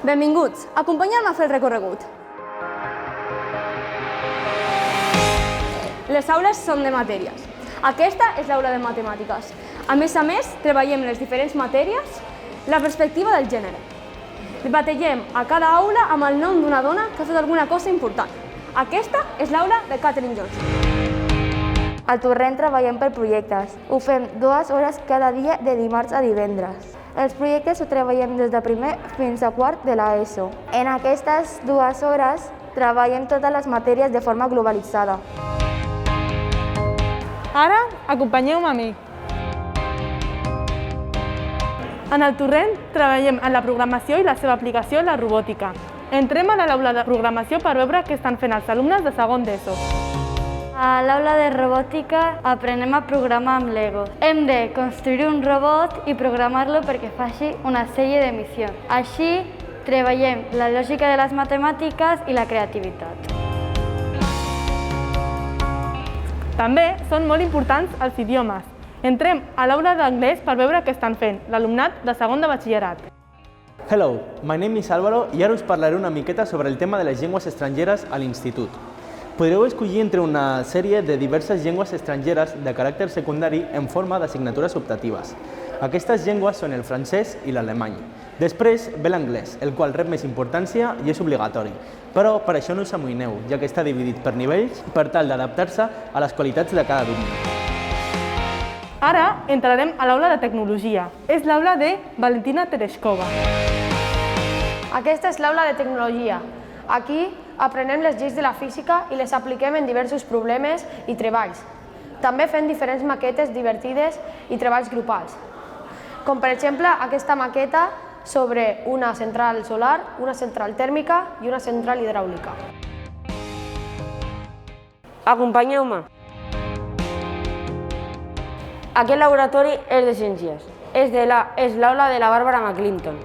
Benvinguts, acompanya'm a fer el recorregut. Les aules són de matèries. Aquesta és l'aula de matemàtiques. A més, treballem les diferents matèries la perspectiva del gènere. Batallem a cada aula amb el nom d'una dona que ha fet alguna cosa important. Aquesta és l'aula de Katherine Johnson. Al Torrent treballem per projectes. Ho fem 2 hores cada dia de dimarts a divendres. Els projectes ho treballem des de primer fins a quart de l'ESO. En aquestes 2 hores treballem totes les matèries de forma globalitzada. Ara, acompanyeu-me a mi. En el Torrent treballem en la programació i la seva aplicació en la robòtica. Entrem a l'aula de programació per veure què estan fent els alumnes de segon d'ESO. A l'aula de robòtica aprenem a programar amb Lego. Hem de construir un robot i programar-lo perquè faci una sèrie de missions. Així, treballem la lògica de les matemàtiques i la creativitat. També són molt importants els idiomes. Entrem a l'aula d'anglès per veure què estan fent l'alumnat de segon de batxillerat. Hello, my name is Álvaro i ara us parlaré una miqueta sobre el tema de les llengües estrangeres a l'institut. Podreu escollir entre una sèrie de diverses llengües estrangeres de caràcter secundari en forma d'assignatures optatives. Aquestes llengües són el francès i l'alemany. Després ve l'anglès, el qual rep més importància i és obligatori. Però per això no us amoïneu, ja que està dividit per nivells per tal d'adaptar-se a les qualitats de cada alumne. Ara entrarem a l'aula de tecnologia. És l'aula de Valentina Tereshkova. Aquesta és l'aula de tecnologia. Aquí aprenem les lleis de la física i les apliquem en diversos problemes i treballs. També fem diferents maquetes divertides i treballs grupals, com per exemple aquesta maqueta sobre una central solar, una central tèrmica i una central hidràulica. Acompanyeu-me. Aquest laboratori és de ciències. És l'aula de la Bàrbara McClinton.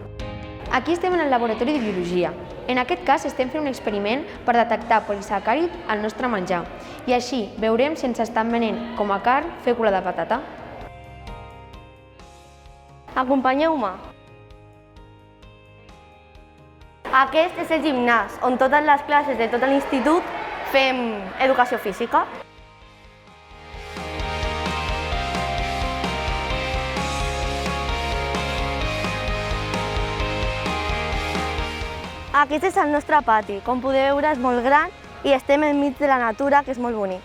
Aquí estem en el laboratori de biologia. En aquest cas estem fent un experiment per detectar polisacàrid al nostre menjar i així veurem si ens estan venent com a carn fècula de patata. Acompanyeu-me. Aquest és el gimnàs, on totes les classes de tot l'institut fem educació física. Aquest és el nostre pati. Com podeu veure, és molt gran i estem enmig de la natura, que és molt bonic.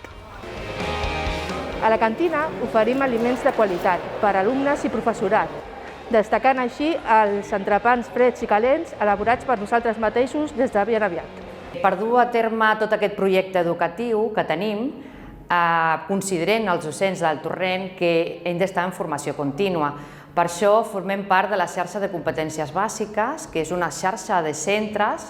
A la cantina oferim aliments de qualitat per a alumnes i professorat, destacant així els entrepans freds i calents elaborats per nosaltres mateixos des de ben aviat. Per dur a terme tot aquest projecte educatiu que tenim, considerem els docents del Torrent que hem d'estar en formació contínua. Per això formem part de la xarxa de competències bàsiques, que és una xarxa de centres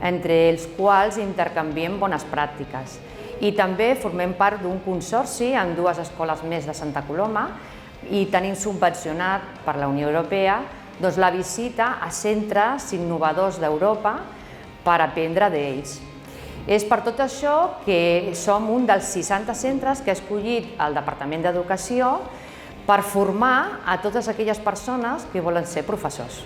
entre els quals intercanviem bones pràctiques. I també formem part d'un consorci amb 2 escoles més de Santa Coloma i tenim subvencionat per la Unió Europea la visita a centres innovadors d'Europa per aprendre d'ells. És per tot això que som un dels 60 centres que ha escollit el Departament d'Educació per formar a totes aquelles persones que volen ser professors.